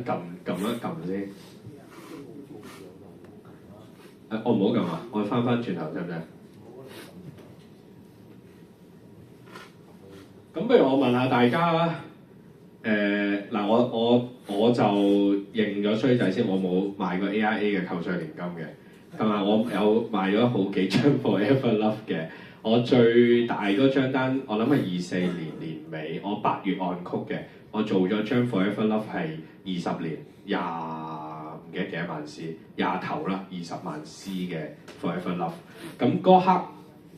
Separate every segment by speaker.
Speaker 1: 等撳一撳先。我唔好撳啊！我翻轉頭得唔得？咁不如我問下大家啦。嗱，我就認咗衰仔先，我冇買過 AIA 嘅扣稅年金嘅，同埋我有買咗好幾張 Forever Love 嘅。我最大嗰張單，我諗係24年年尾，我8月按曲嘅，我做咗張 Forever Love 係20年唔記得幾多萬 C， 20頭啦，20萬 C 嘅 Forever Love。咁嗰刻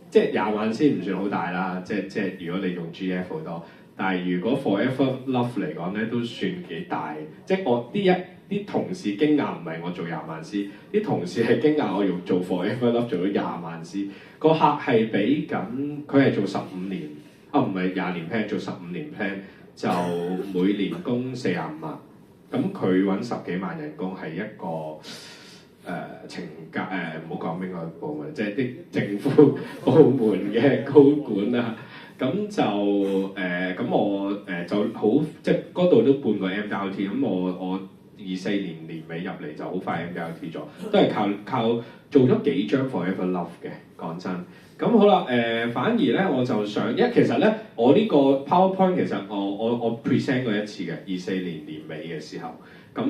Speaker 1: 即係20萬 C 唔算好大啦，即係如果你用 GF 好多。但係如果 Forever Love 嚟講咧，都算幾大。即係我啲同事驚訝唔係我做20萬 C， 啲同事係驚訝我用做 Forever Love 做咗20萬 C。個客係俾緊，佢係做15年，唔係20年 plan， 做15年 plan， 就每年供45萬。咁佢揾10幾萬人工係一個懲戒唔好講邊個部門，即係啲政府部門嘅高管啊。咁就咁我就好，即係嗰度都半個 MDRT， 咁我24年年尾入嚟就好快 MDRT 咗，都係靠做咗幾張 Forever Love 嘅，講真。咁好啦，反而咧我就想，因為其實咧我呢個 PowerPoint 其實我 present 過一次嘅，24年年尾嘅時候。咁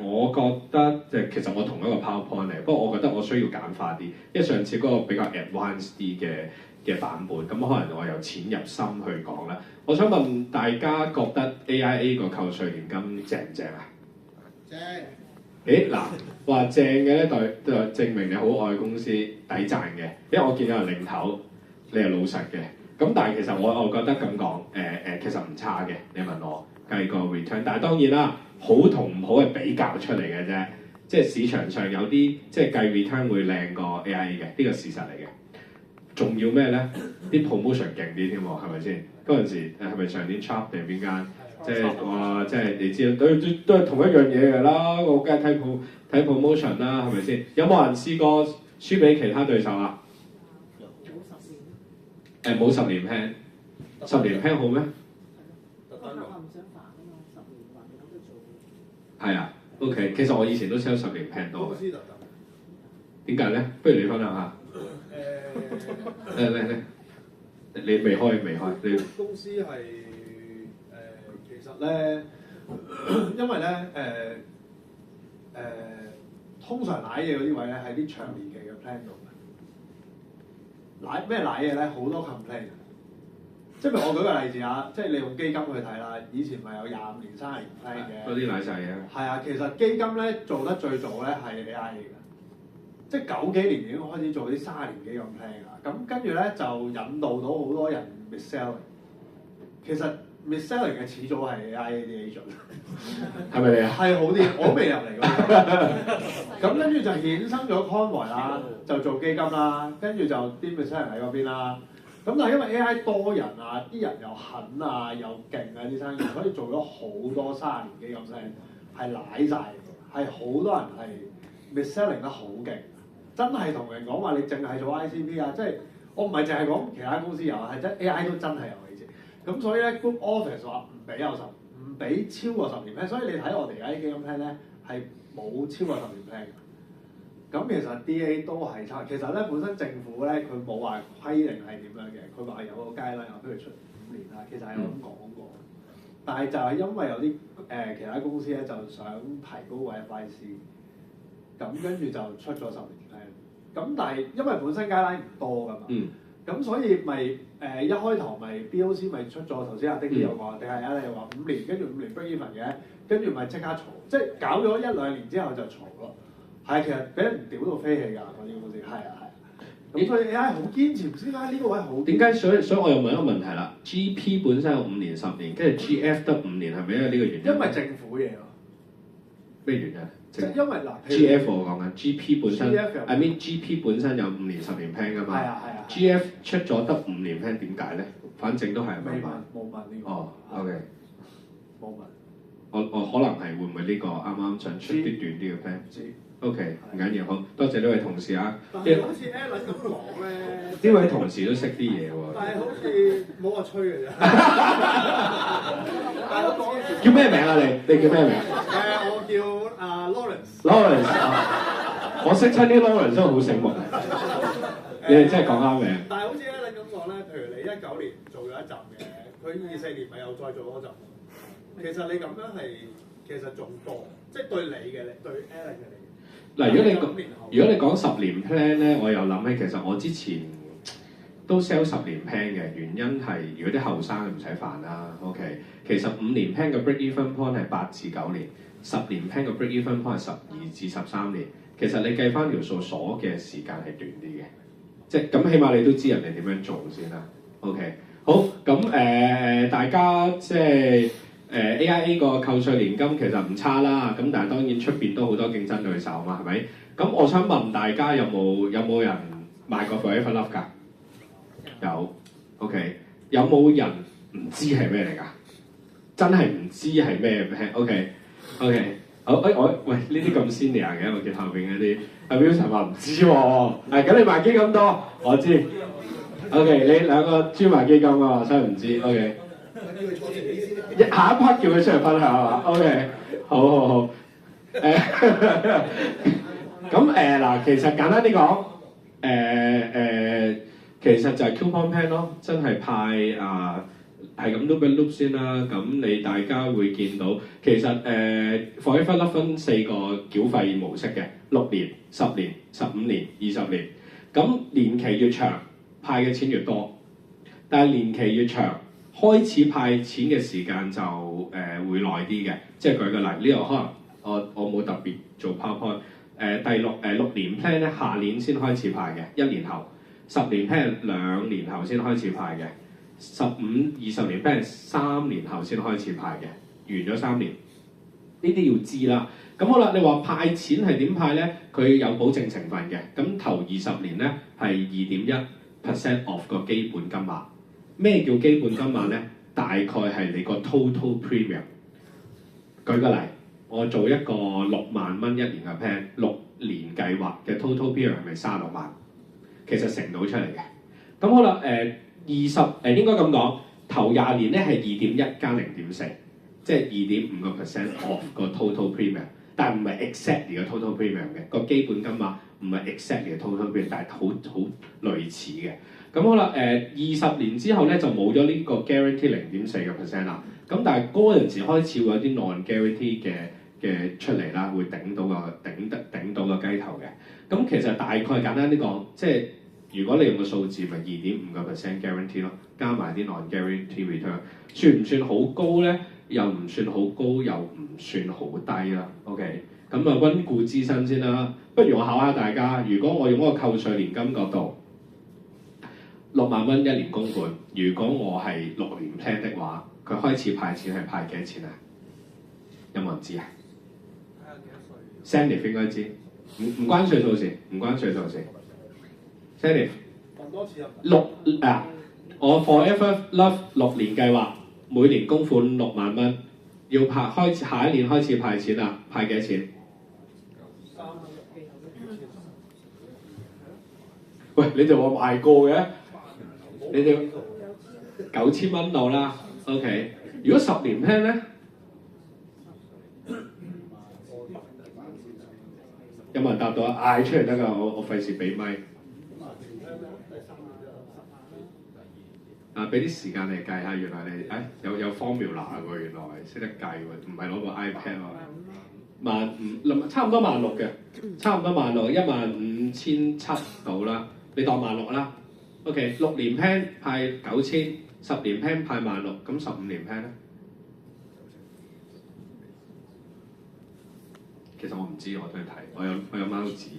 Speaker 1: 我覺得其實我同一個 PowerPoint 嚟，不過我覺得我需要簡化啲，因為上次嗰個比較 advanced 啲嘅版本，咁可能我由淺入深去講啦。我想問大家覺得 AIA 個扣稅年金正唔正啊？正。嗱，話正嘅咧，就證明你好愛公司，抵賺嘅。因為我見有人領頭，你係老實嘅。咁但係其實我覺得咁講，其實唔差嘅。你問我計個 return， 但係當然啦，好同唔好係比較出嚟嘅啫。即係市場上有啲即係計 return 會靚過 AIA 嘅，呢個事實嚟嘅。仲要咩咧？啲 promotion 勁啲添喎，係咪先？嗰陣時係咪上年 Sharp 定邊間？即係哇！即係你知都係同一樣嘢㗎啦。我梗係睇 promotion 啦，係咪先？有冇人試過輸俾其他對手啊？冇10年 plan， 10年 plan 好咩？係啊 ，OK。其實我以前都 sell 10年 plan 多嘅。點解咧？不如你分享下。你未開？你
Speaker 2: 公司係其實咧，因為咧通常瀨嘢嗰啲位咧係啲長年期嘅 plan 度嘅。咩瀨嘢咧？好多 complain。即係譬如我舉個例子啊，即係你用基金去睇啦，以前咪有25年、30年 plan 嘅。
Speaker 1: 嗰啲瀨晒嘢。
Speaker 2: 係啊，其實基金咧做得最早咧係 AIA 嘅。即係90幾年已經開始做啲30年幾咁 plan 㗎，咁跟住咧就引導到好多人 mis-selling。其實 mis-selling 嘅始祖係 AIA 啲 agent，
Speaker 1: 係咪你啊？
Speaker 2: 係好啲，我都未入嚟嗰咁跟住就衍生咗 Convoy 啦，就做基金啦，跟住就啲 mis-selling 喺嗰邊啦。咁但係因為 AI 多人啊，啲人又狠啊，又勁啊啲生意，所以做咗好多30年幾咁 plan， 係舐晒嘅，係好多人係 mis-selling 得好勁。真係同人講話你淨係做 ICP 啊！即係我唔係淨係講其他公司有，係真 AI 都真係有嘅啫。咁所以咧 Group Office 話唔俾唔俾超過10年 plan， 所以你睇我哋而家啲基金 plan 咧係冇超過10年 plan 嘅。咁其實 DA 都係差。其實咧本身政府咧佢冇話規定係點樣嘅，佢話有個 guideline，譬如出5年啦，其實係有咁講過。但係就係因為有啲其他公司咧就想提高個 FIC。咁跟住就出咗10年 plan， 咁但係因為本身 guideline 唔多噶嘛，咁所以咪一開頭咪 BOC 咪出咗頭先阿丁啲有講，定係啊你話5年，跟住5年 break even 嘅，跟住咪即刻嘈，即係搞咗1-2年之後就嘈咯。係其實俾人屌到飛起㗎嗰啲公司，係啊。咁所以 AI 好堅持，唔知點解呢個位好。
Speaker 1: 點解？所以我又問一個問題啦。GP 本身有5年、10年，跟住 GF 得5年，係咪因為呢個原因？
Speaker 2: 因為政府嘢咯。
Speaker 1: 咩原因？
Speaker 2: 即係因為嗱
Speaker 1: ，GF 我講緊 GP 本身 ，I mean GP 本身有5年、10年 plan 㗎嘛。
Speaker 2: 係啊。
Speaker 1: GF 出咗得5年 plan，點解咧？反正都係
Speaker 2: 冇問呢個。
Speaker 1: 哦，OK。
Speaker 2: 冇問。
Speaker 1: 我可能係會唔會呢個啱啱想出啲短啲嘅 plan？
Speaker 2: 知
Speaker 1: OK， 唔緊要，好多謝呢位同事啊！
Speaker 2: 但係好似 Alan 咁講咧，
Speaker 1: 呢位同事都識啲嘢喎。
Speaker 2: 但係好似冇話吹嘅啫。但係我講
Speaker 1: 叫咩名啊你？你叫咩名
Speaker 2: 我叫Lawrence。
Speaker 1: ？Lawrence，我識親啲 Lawrence 都好醒目。你哋真係講啱名。
Speaker 2: 但係好似 Alan 咁講咧，譬如你19年做咗一集嘅，佢24年咪又再做多集。其實你咁樣係其實仲多，即係對你嘅對 Alan 嘅你。
Speaker 1: 嗱，如果你講10年 plan 咧，我又諗起其實我之前都 sell 10年 plan 嘅，原因係如果啲後生唔使煩啦。OK， 其實5年 plan 嘅 break even point 係8至9年，10年 plan 嘅 break even point 係12至13年。其實你計翻條數鎖嘅時間係短啲嘅，即係咁起碼你都知人哋點樣做先啦。OK， 好咁大家即係。AIA 個扣稅年金其實唔差啦，咁但係當然出邊都好多競爭對手嘛，係咪？咁我想問大家有冇人買過 Forever Love 㗎？有 ，OK。有冇人唔知係咩嚟㗎？真係唔知係咩 ？OK， 好，喂呢啲咁 senior 嘅，我見後邊嗰啲阿 Wilson 話唔知喎，咁你買基金多，我知。OK， 你兩個專買基金㗎嘛，所以唔知。OK。下一 part 叫佢出嚟分享啊 ，OK， 好，咁嗱，其實簡單啲講，其實就係 coupon plan 咯，真係派係咁 loop 一 loop 先啦。咁你大家會見到，其實Forever Love分4個繳費模式嘅，6年、10年、15年、20年。咁年期越長，派嘅錢越多，但係年期越長，開始派錢嘅時間就會耐啲嘅，即係舉個例，呢度可能我冇特別做 PowerPoint， 第6年 plan 咧，下年先開始派嘅，1年後；10年 plan 2年後先開始派嘅；15、20年 plan 3年後先開始派嘅，完咗3年，呢啲要知啦。咁好啦，你話派錢係點派咧？佢有保證成分嘅，咁頭20年咧係2.1% of 個基本金額。咩叫基本金額咧？大概係你個 total premium。舉個例，我做一個6萬蚊1年嘅 plan，6年計劃嘅 total premium 係咪36萬？其實乘到出嚟嘅。咁好啦，應該咁講，頭20年咧係2.1加0.4，即係2.5% of 個 total premium， 但係唔係 exactly 嘅 total premium 嘅，個基本金額唔係 exactly 嘅 total premium， 但係好類似嘅。咁好啦，20年之後咧就冇咗呢個 guarantee 0.4% 啦。咁但係嗰陣時開始會有啲 non-guarantee 嘅出嚟啦，會頂到個雞頭嘅。咁其實大概簡單啲講，即係如果你用個數字咪2.5% guarantee 咯，加埋啲 non-guarantee return， 算唔算好高咧？又唔算好高，又唔算好低啦。OK， 咁啊溫故知新先啦。不如我考下大家，如果我用嗰個扣稅年金角度，6萬蚊1年供款，如果我係6年 plan 的話，佢開始派錢係派幾多錢啊？有冇人知啊？Sandy 應該知，唔關稅數事，唔關稅數事。Sandy
Speaker 2: 問多次啊！
Speaker 1: 我 Forever Love 6年計劃，每年供款6萬蚊，要派下一年開始派錢啊？派幾多錢？喂，你就話賣過嘅？你哋9000蚊到啦 ，OK。如果10年 plan 咧，有冇人答到啊？嗌出嚟得㗎，我費事俾咪。俾啲時間你計下，原來你有 formula 喎，原來識得計喎，唔係攞個 iPad 喎。差唔多16000嘅，差唔多15000到啦，你當16000啦。OK， 6年 plan 派9000，10年 plan 派16000，咁15年 plan 咧？其實我唔知，我都要睇，我有貓紙。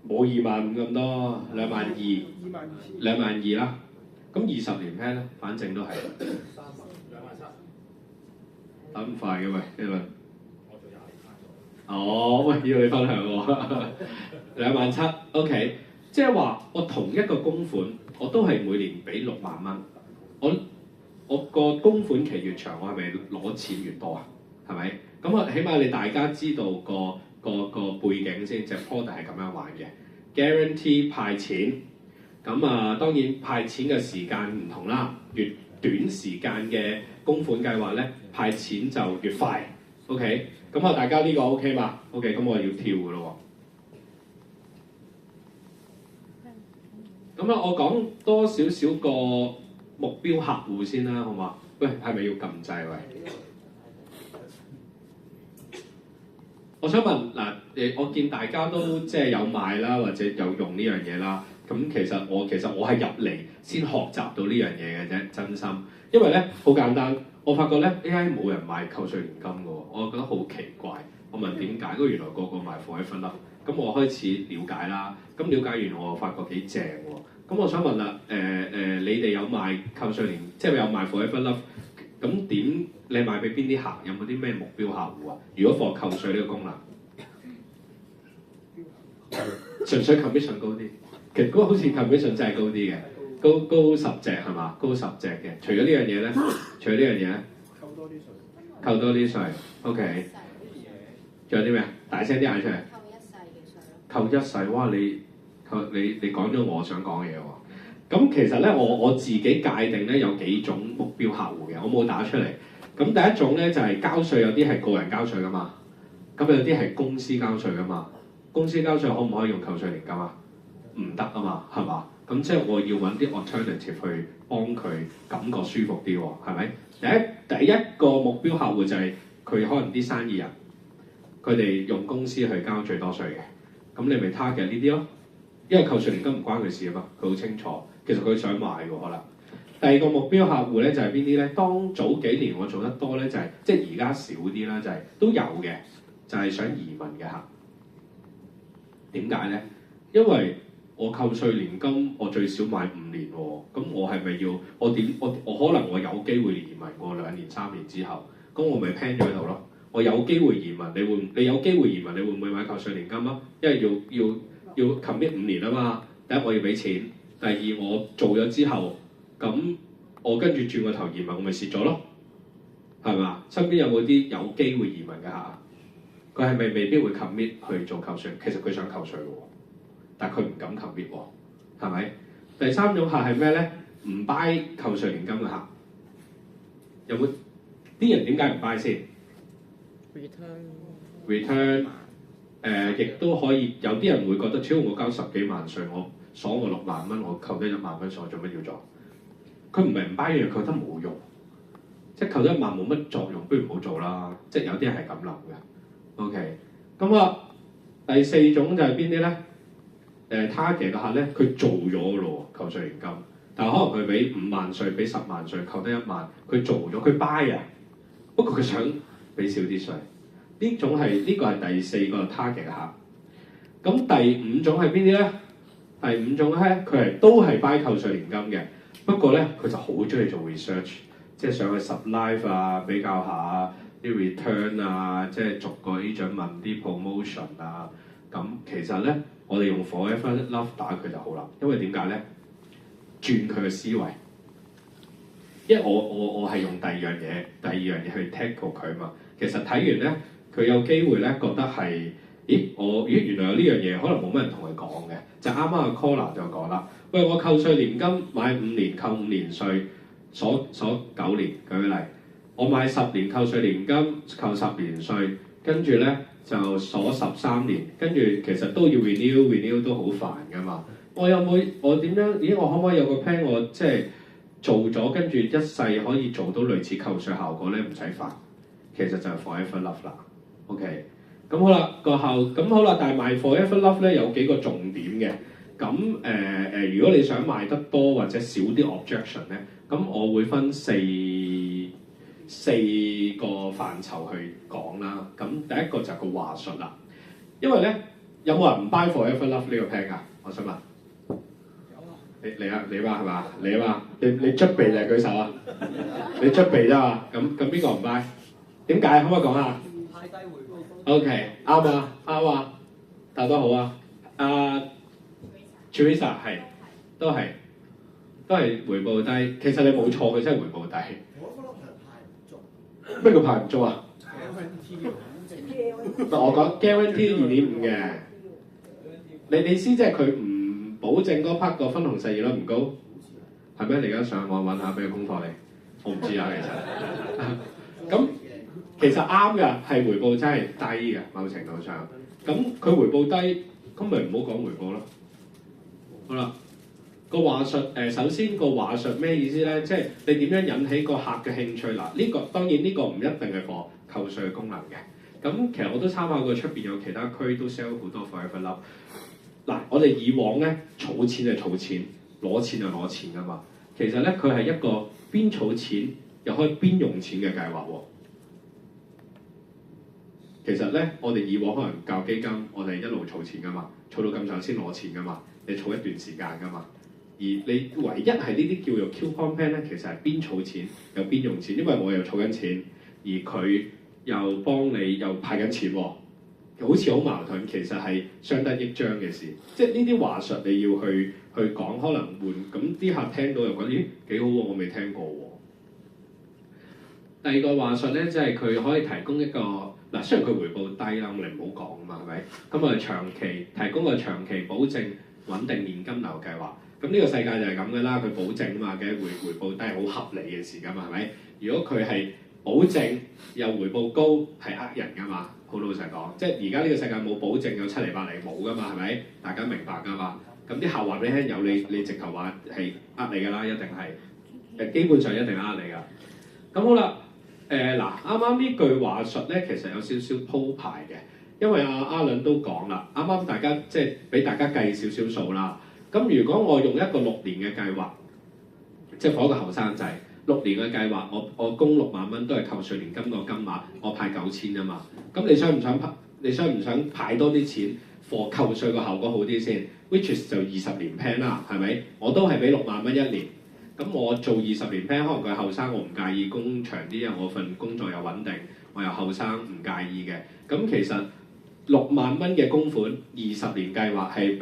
Speaker 1: 冇25000咁多，22000， 22000啦。咁20年 plan 咧，反正都係打咁快嘅喂，呢輪。哦，喂，要你分享喎，27000 OK， 即係話我同一個供款，我都係每年俾6萬蚊。我我個供款期越長，我係咪攞錢越多啊？係咪？咁啊，起碼你大家知道個背景先，隻 product 係咁樣玩嘅。Guarantee 派錢，咁啊當然派錢嘅時間唔同啦，越短時間嘅供款計劃咧，派錢就越快。OK， 咁啊大家呢個 OK 嘛 ？OK， 咁我要跳嘅咯喎。咁啊，我講多少少個目標客戶先啦，好嘛？喂，係咪要撳掣喂？我想問嗱，我見大家都即係有買啦，或者有用呢樣嘢啦。咁其實我係入嚟先學習到呢樣嘢嘅啫，真心。因為咧好簡單，我發覺咧 AI 冇人賣扣稅年金嘅喎，我覺得好奇怪。我問點解？原來個個賣 Forever Love。咁我開始了解啦。咁了解完我發覺幾正喎。咁我想問啦，你哋有賣扣稅年，即係有賣 Forever Love？咁點你賣俾邊啲客？有冇啲咩目標客戶啊？如果放扣稅呢個功能，純粹 commission 高啲，其實嗰個好似 commission 真係高啲嘅，高10隻係嘛？高10隻嘅。除咗呢樣嘢咧，除咗呢樣嘢咧，扣多啲稅。OK。仲有啲咩啊？大聲啲嗌出嚟。扣一世哇！你講咗我想講嘅嘢喎。咁其實咧，我自己界定咧有幾種目標客戶嘅，我冇打出嚟。咁第一種咧就係交稅，有啲係個人交稅噶嘛，咁有啲係公司交稅噶嘛。公司交稅可唔可以用扣稅年金啊？唔得啊嘛，係嘛？咁即係我要揾啲 alternative 去幫佢感覺舒服啲喎，係咪？第一個目標客戶就係佢可能啲生意人，佢哋用公司去交最多稅嘅，咁你咪 target 呢啲咯。因為扣稅年金唔關佢事啊嘛，佢好清楚。其實佢想買喎，可能。第二個目標客戶咧就係邊啲咧？當早幾年我做得多咧就係、即係而家少啲啦，就係、都有嘅，就係、想移民嘅客。點解咧？因為我扣稅年金我最少買5年喎，咁我係咪要我可能我有機會移民過2年3年之後，咁我咪 plan 咗喺度咯。我有機會移民，你有機會移民，你會唔會買扣稅年金啊？因為要 commit 5年啊嘛。第一我要俾錢，第二我做咗之後，咁我跟住轉個頭移民，我咪蝕咗咯，係嘛？身邊有冇啲有機會移民嘅客啊？佢係咪未必會 commit 去做扣稅？其實佢想扣稅喎，但係佢唔敢 commit 喎，係咪？第三種客係咩咧？唔 buy 扣稅年金嘅客，有冇啲人點解唔 buy 先？return 亦都可以有啲人會覺得，只要我交10幾萬稅，我鎖我6萬蚊，我扣得1萬蚊稅，做乜要做？佢唔係唔 buy 嘢，佢覺得冇用，即係扣得1萬冇乜作用，不如唔好做啦。即係有啲人係咁諗嘅。OK， 咁啊，第四種就係邊啲咧？target 嘅客咧，佢做咗嘅咯，扣稅年金，但係可能佢俾5萬稅，俾10萬稅，扣得1萬，佢做咗，佢 buy 啊，不過佢想俾少啲稅。呢個係第四個 target 嘅客。咁第5種係邊啲咧？第5種咧，佢都係 buy 扣稅年金嘅，不過咧佢就好中意做 research， 即係上去 Sublife 啊，比較下啲 return 啊，即係逐個 agent 問啲 promotion 啊。咁其實咧，我哋用 Forever Love 打佢就好啦，因為點解咧？轉佢嘅思維，因為我係用第二樣嘢去 tackle 佢嘛。其實睇完咧，佢有機會咧覺得係，原來有呢樣嘢，可能冇乜人同佢講嘅。就啱啱阿 Collar 就講啦，喂，我扣稅年金買5年扣5年稅，鎖9年，舉個例，我買10年扣稅年金扣10年稅，跟住咧就鎖13年，跟住其實都要 renew 都好煩噶嘛。我點樣？我可唔可以有個 plan？我即係做咗，跟住一世可以做到類似扣稅效果咧，唔使煩。其實就係 Forever Love 啦。OK， 咁好啦，咁好啦，但係賣 Forever Love 咧有幾個重點嘅。咁如果你想賣得多或者少啲 objection 咧，咁我會分四個範疇去講啦。咁第一個就係個話術啦。因為咧，有冇人唔 buy Forever Love 呢個 plan 啊？我想問。你啊，你話係嘛？你啊嘛？你捽鼻就舉手啊？你捽鼻啫嘛？咁邊個唔 buy？點解？可唔可以講下？太低回報。OK， 啱啊，啱啊，答得好啊。Teresa 係，都係。都係回報低。其實你冇錯，佢真係回報低。
Speaker 3: 我覺得係派唔足。
Speaker 1: 咩叫派唔足啊？guarantee 我講 guarantee 2.5嘅，你意思即係佢唔保證嗰 part 個分紅實現率唔高，係咩？你而家上網揾下俾個功課你，我唔知啊其實。咁其實啱嘅，係回報真係低嘅，某程度上。咁佢回報低，咁咪唔好講回報咯。好啦，個話術首先個話術咩意思咧？即係你點樣引起個客嘅興趣嗱？呢個當然呢個唔一定係個扣稅功能嘅。咁其實我都參考過出邊有其他區都 sell 好多 forever love。嗱，我哋以往咧儲錢就儲錢，攞錢就攞錢噶嘛。其實咧佢係一個邊儲錢又可以邊用錢嘅計劃喎。其實咧，我哋以往可能教基金，我哋一路儲錢噶嘛，儲到咁上先攞錢噶嘛，你儲一段時間噶嘛。而你唯一係呢啲叫做 coupon plan 咧，其實係邊儲錢又邊用錢，因為我又儲緊錢，而佢又幫你又派緊錢喎，好似好矛盾，其實係相得益彰嘅事。即係呢啲話術你要去講，可能換咁啲客聽到又覺得咦幾好喎，我未聽過喎。第二個話術咧，即係佢可以提供一個嗱，雖然佢回報低啦，我哋唔好講啊嘛，係咪？咁我哋長期提供個長期保證穩定現金流計劃。咁呢個世界就係咁嘅啦，佢保證啊嘛嘅回報低係好合理嘅事㗎嘛，係咪？如果佢係保證又回報高，係呃人㗎嘛。好老實講，即係而家呢個世界冇保證有7厘8厘冇㗎嘛，係咪？大家明白㗎嘛？咁啲客話俾你聽有你直頭話係呃你㗎啦，一定係基本上一定呃你㗎。咁好啦。嗱，啱啱呢句話術咧，其實有少少鋪排嘅，因為阿倫都講啦，啱啱大家即係俾大家計少少數啦。咁如果我用一個6年嘅計劃，即係放一個後生仔6年嘅計劃，我供6萬蚊都係扣稅年金個金額，我派9000啊嘛。咁你想唔想派多啲錢貨扣稅個效果好啲先 ？Which is 就20年 plan 啦，係咪？我都係俾6萬蚊一年。咁我做20年 plan，可能佢後生，我唔介意供長啲，因為我份工作又穩定，我又後生唔介意嘅。咁其實6萬蚊嘅供款20年計劃係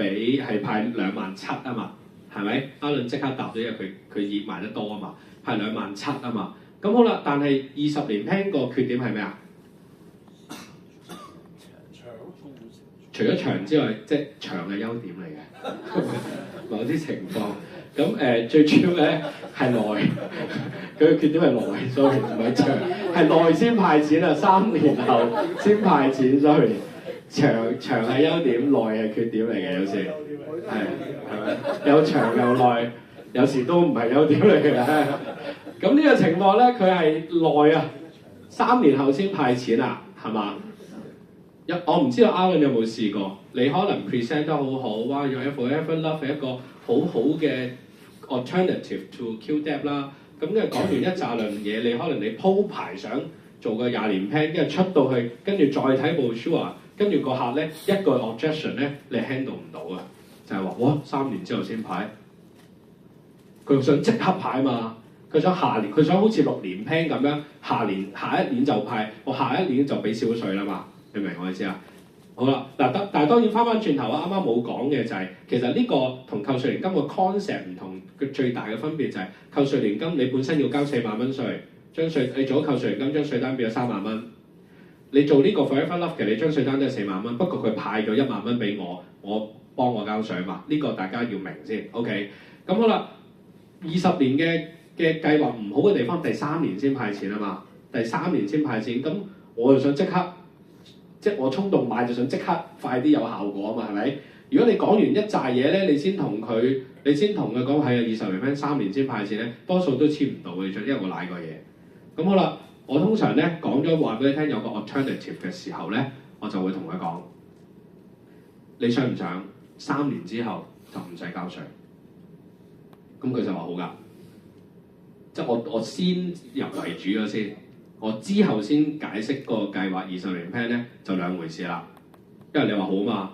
Speaker 1: 派27000啊嘛，係咪？阿倫即刻答咗，因為佢熱賣得多啊嘛，派27000啊嘛。咁好啦，但係20年 plan 個缺點係咩啊？除咗長之外，即係長嘅優點嚟嘅，某啲情況。咁最主要咧係耐，佢嘅缺點係耐，sorry 唔係長，係耐先派錢啊，3年後先派錢，sorry。長係優點，耐係缺點嚟嘅，有時係咪？有長又耐，有時都唔係優點嚟嘅。咁呢個情況咧，佢係耐啊，3年後先派錢啊，係嘛？我唔知道 Alan 有冇試過，你可能 present 得好好，哇！用 Forever Love 係一個好好嘅 alternative to QDAP 啦。咁跟住講完一紮輪嘢，你可能你鋪排想做個20年 plan，跟住出到去，跟住再睇部 brochure，跟住個客咧一個 objection 咧，你 handle 唔到啊！就係話哇，3年之後先派，佢想即刻派嘛，佢想下年，佢想好似6年 plan 咁樣，下一年就派，我下一年就俾少稅啦嘛。你明我意思啊？好啦，但係當然翻轉頭啊，啱啱冇講嘅就係、是、其實呢個同扣稅年金個 concept 唔同，佢最大嘅分別就係、是、扣稅年金你本身要交4萬蚊稅，將稅你做咗扣稅年金將稅單變咗3萬蚊，你做呢個 Forever Love 嘅你將稅單都係4萬蚊，不過佢派咗1萬蚊俾我幫我交稅嘛，呢、這個大家要明先 ，OK？ 咁好啦，20年嘅計劃唔好嘅地方，第3年先派錢啊嘛，第3年先派錢，咁我就想即刻。即係我衝動買就想即刻快啲有效果啊嘛，係咪？如果你講完一紮嘢咧，你先同佢講係啊20年 plan 3年先派錢咧，多數都簽唔到嘅，因為我賴過嘢。咁好啦，我通常咧講咗話俾你聽有個 alternative 嘅時候咧，我就會同佢講，你想唔想3年之後就唔使交稅？咁佢就話好㗎，即係我先入為主咗先。我之後先解釋個計劃20年 plan 咧就兩回事啦，因為你話好嘛，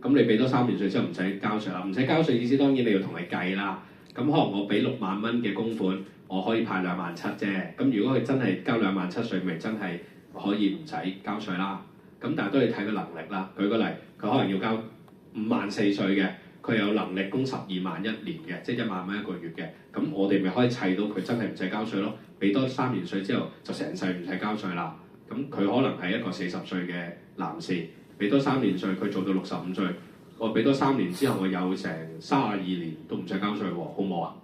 Speaker 1: 咁你俾多3年稅之後唔使交稅啦，唔使交稅意思當然你要同佢計啦。咁可能我俾6萬蚊嘅供款，我可以派27000啫。咁如果佢真係交27000稅，咪真係可以唔使交稅啦。咁但係都要睇佢能力啦。舉個例，佢可能要交54000稅嘅，佢有能力供12萬1年嘅，即係1萬蚊一個月嘅。咁我哋咪可以砌到佢真係唔使交稅咯。俾多3年稅之後，就成世唔使交稅啦。咁佢可能係一個40歲嘅男士，俾多3年稅，佢做到65歲。我俾多3年之後，我有成32年都唔使交稅喎，好唔好啊？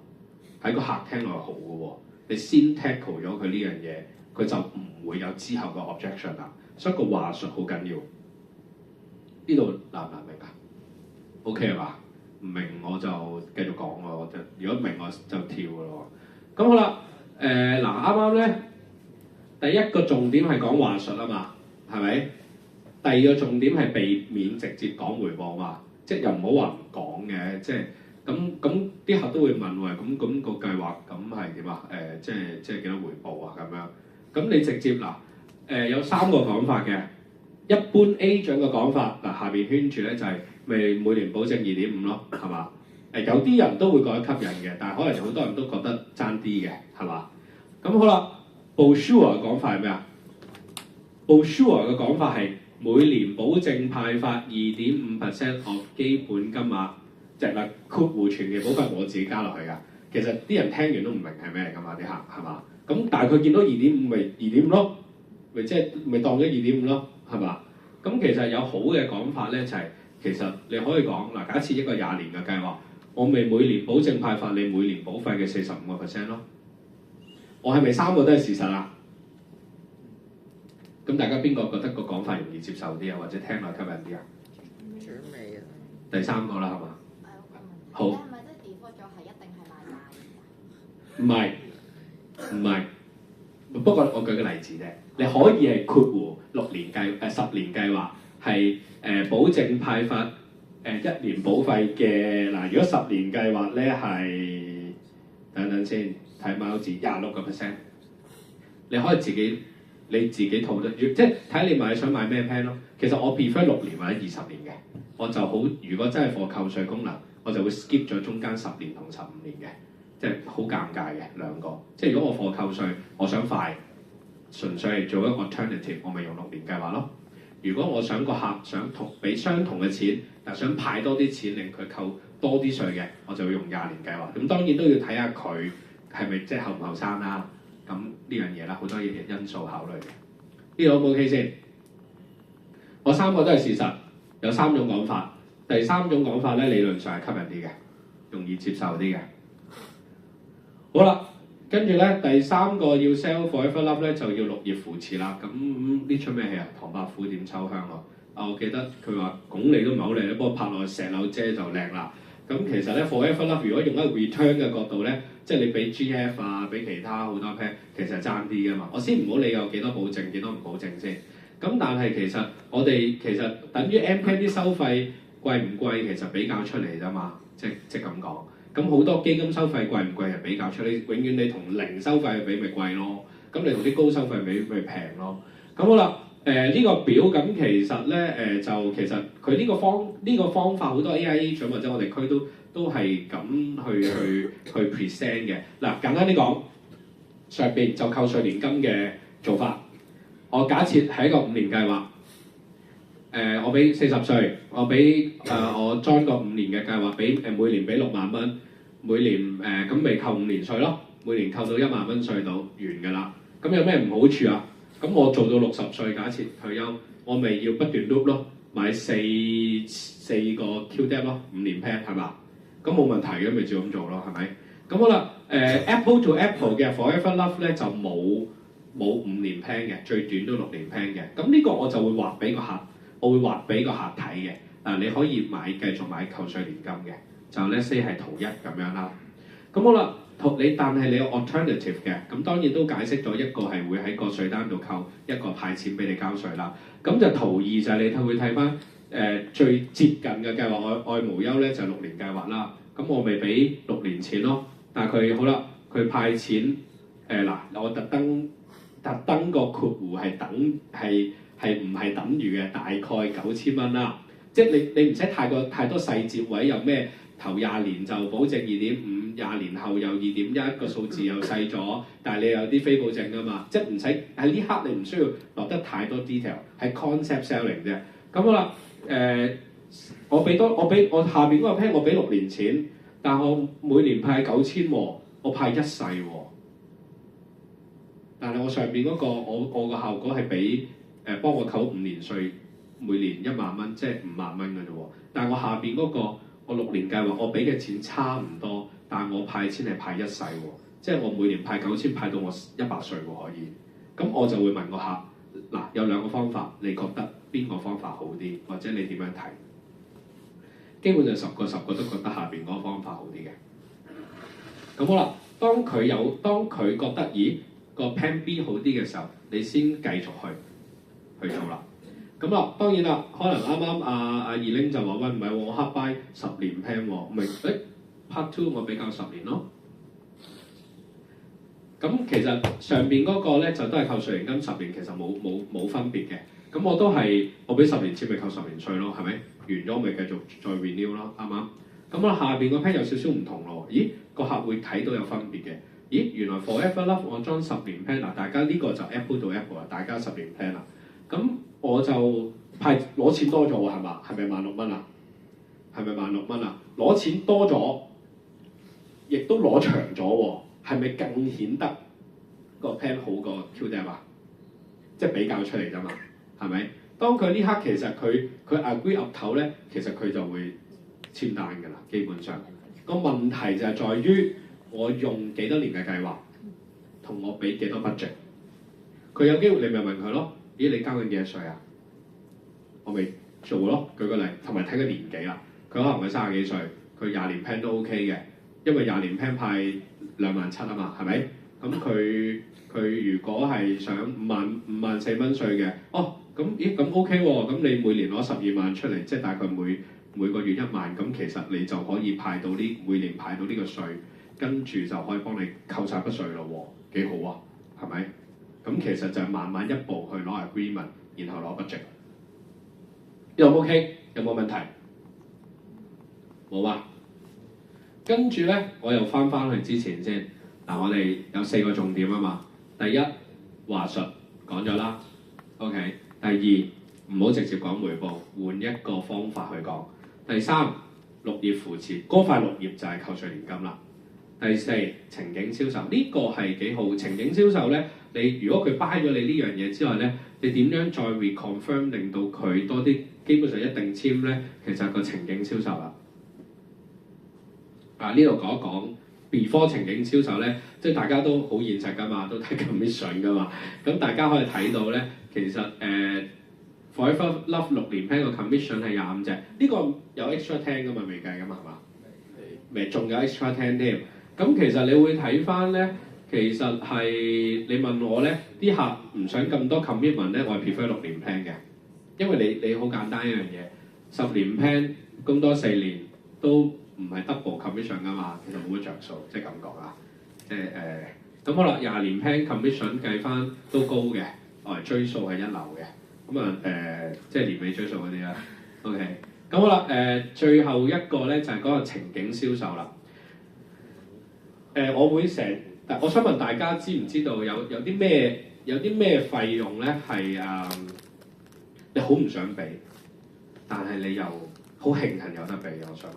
Speaker 1: 喺個客聽落係好嘅喎，你先 tackle 咗佢呢樣嘢，佢就唔會有之後嘅 objection 啦。所以個話術好緊要。呢度難唔難明啊 ？OK 係嘛？唔明我就繼續講咯。如果明我就跳嘅咯。咁好啦，嗱啱啱咧，第一個重點係講話術啊嘛，係咪？第二個重點係避免直接講回報嘛，即係又唔好話唔講嘅，即係咁啲客都會問喎，咁個計劃咁係點啊？即係幾多回報啊？咁樣，咁你直接嗱有3個講法嘅，一般 agent 嘅講法嗱下邊圈住咧就係咪每年保證2.5咯，係嘛？有啲人都會覺得吸引嘅，但係可能好多人都覺得爭啲嘅，係嘛？咁好啦 ，Brochure 嘅講法係咩啊 ？Brochure 嘅講法係每年保證派發2.5% of 基本金額，即係嗱括弧全期保費我自己加落去㗎。其實啲人聽完都唔明係咩嚟㗎嘛，啲客係嘛？咁但係佢見到2.5咪2.5咯，咪即係咪當咗2.5咯，係嘛？咁其實有好嘅講法咧，就係、其實你可以講嗱，假設一個20年嘅計劃，我咪每年保證派發你每年保費嘅45% 咯。我係咪3個都係事實啊？咁大家邊個覺得個講法容易接受啲啊，或者聽落吸引啲啊？第3個啦，係嘛？好。
Speaker 4: 係咪即係 default 咗係一定係賣價？
Speaker 1: 唔係。不過我舉個例子啫，你可以係括弧10年計劃係保證派發1年保費嘅嗱，如果10年計劃咧係等先睇貓字26%，你可以你自己套得，即係睇你想買咩 plan 咯。其實我 prefer 6年或者20年嘅，我就好。如果真係貨扣稅功能，我就會 skip 咗中間10年同15年嘅，即係好尷尬嘅兩個。即係如果我貨扣稅，我想快，純粹係做一個 alternative，我咪用6年計劃咯。如果我想個客想俾相同嘅錢，但想派多啲錢令佢扣多啲稅嘅，我就會用20年計劃。咁當然都要睇下佢係咪即係後唔後生啦。咁呢樣嘢啦，好多因素考慮嘅。呢度 O 唔 OK 先？我3個都係事實，有3種講法。第3種講法咧，理論上係吸引啲嘅，容易接受啲嘅。好啦，跟住咧第3個要 sell Forever Love 咧，就要綠葉扶持啦。咁呢出咩戲啊？唐伯虎點秋香啊！我記得佢話鞏俐都唔係好靚咧，不過拍落去石榴姐就靚啦。咁其實咧 Forever Love 如果用一個 return 嘅角度咧，即係你俾 GF 啊，俾其他好多 plan，其實係爭啲噶嘛。我先唔好理有幾多保證，幾多唔保證先。咁但係其實我哋其實等於 M plan 啲收費貴唔貴，其實比較出嚟啫嘛。即咁講。咁好多基金收費貴唔貴係比較出嚟，永遠你同零收費比咪貴咯。咁你同啲高收費比咪平咯。咁好啦。呢個表咁其實咧就其實佢呢個方法好多 AIA 或者我哋區都係咁去 present 嘅。嗱，簡單啲講，上邊就扣稅年金嘅做法。我假設係一個5年計劃，我俾40歲，我俾我 join 個5年嘅計劃，俾每年俾6萬蚊，每年咁咪扣5年稅咯，每年扣到1萬蚊稅到完㗎啦。咁有咩唔好處啊？咁我做到60歲，假設退休，我咪要不斷 loop 咯，買四個 QDAP 咯，5年 plan 係嘛？咁冇問題嘅，咪照咁做咯，係咪？咁好啦，Apple to Apple 嘅 Forever Love 咧就冇5年 plan 嘅，最短都6年 plan 嘅。咁呢個我就會畫俾個客，我會畫俾個客睇嘅。你可以繼續買扣稅年金嘅，就 let's say 係圖1咁樣啦。咁好啦。但係你有 alternative 嘅，咁當然都解釋咗一個係會喺個稅單度扣，一個派錢俾你交稅啦。咁就圖2就係你會睇翻最接近嘅計劃愛無憂咧就6年計劃啦。咁我咪俾6年錢咯。但係佢好啦，佢派錢我特登個括弧係唔係等於嘅，大概9000蚊啦。即係你唔使太多細節位，有咩頭20年就保證2.5，20年後又2.1，個數字又細咗，但係你有啲非保證㗎嘛，即係唔使喺呢刻你唔需要落得太多 detail，係 concept selling 啫。咁好啦，我下邊嗰個 plan 我俾6年錢，但我每年派9000喎，我派1世喎，但係我上邊嗰個我個效果係俾幫我扣5年稅，每年1萬蚊，即係5萬蚊嘅啫喎。但係我下邊嗰個我6年計劃，我俾嘅錢差唔多，但係我派錢係派1世喎，即係我每年派9000，派到我100歲喎可以。咁我就會問個客，嗱，有2個方法，你覺得邊個方法好啲，或者你點樣睇？基本上10個都覺得下邊嗰個方法好啲嘅。咁好啦，當佢覺得咦個 Plan B 好啲嘅時候，你先繼續去做啦。咁啦，當然啦，可能啱啱阿二玲就話喂，唔係喎，我黑 buy 10年 plan 喎，咪Part 2我比較10年咯。咁其實上邊嗰個咧就都係扣稅年金10年，其實冇分別嘅。咁我俾10年錢咪扣10年稅咯，係咪？完咗咪繼續再 renew 咯，啱唔啱？咁啊下邊個 plan 有少少唔同咯。咦，個客會睇到有分別嘅。咦，原來 Forever Love 我裝10年 plan 嗱，大家呢個就 Apple 到 Apple 啦，大家10年 plan 啦。咁我就攞錢多咗喎，係嘛？係咪16,000蚊啊？係咪16,000蚊啊？攞錢多咗，亦都攞長咗喎，係咪更顯得個 plan 好過 QDAP 啊？即係比較出嚟啫嘛，係咪？當佢呢刻其實佢 agree 岌頭咧，其實佢就會簽單㗎啦，基本上。個問題就係在於我用幾多年嘅計劃，同我俾幾多 budget。佢有機會你咪問佢咯，咦你交緊幾多稅啊？我咪做咯，舉個例，同埋睇佢年紀啦。佢可能佢30幾歲，佢20年 plan 都 OK 嘅，因為20年 plan 派27,000啊嘛，係咪？咁佢如果係想54000蚊稅嘅，哦咁咦咁 OK 喎，咁你每年攞12萬出嚟，即係大概每個月1萬，咁其實你就可以每年派到呢個稅，跟住就可以幫你扣晒筆稅咯喎，幾好啊，係咪？咁其實就係慢慢一步去攞 agreement， 然後攞 budget。有冇 OK？ 有冇問題？冇啊。跟住咧，我又翻去之前先。嗱，我哋有4個重點啊嘛。第一，話術講咗啦。OK。第二，唔好直接講回報，換一個方法去講。第三，綠葉扶持，嗰塊綠葉就係扣稅年金啦。第四，情景銷售，呢個係幾好。情景銷售咧，你如果佢 buy 咗你呢樣嘢之外咧，你點樣再 reconfirm 令到佢多啲？基本上一定簽咧，其實個情景銷售啦。呢度講一講 before 情景銷售咧，即係大家都好現實㗎嘛，都睇 commission 㗎嘛。咁大家可以睇到咧，其實Forever Love 6年 plan 個 commission 係25隻，呢個有 extra 10㗎嘛，未計㗎嘛，係嘛？未，仲有 extra 10添。咁其實你會睇翻咧，其實係你問我咧，啲客唔想咁多 commitment 咧，我係 prefer 6年 plan 嘅，因為你好簡單一樣嘢，10年 plan 供多4年都唔係 double commission 㗎嘛，其實冇乜着數，即係咁講啊，即係咁好啦，20年 plan commission 計翻都高嘅，我係追數係一流嘅，咁啊即係年尾追數嗰啲啦 ，OK，咁好啦，最後一個咧就係嗰個情景銷售啦。我會我想問大家知唔知道有啲咩費用咧係你好唔想俾，但係你又好慶幸有得俾嘅？我想問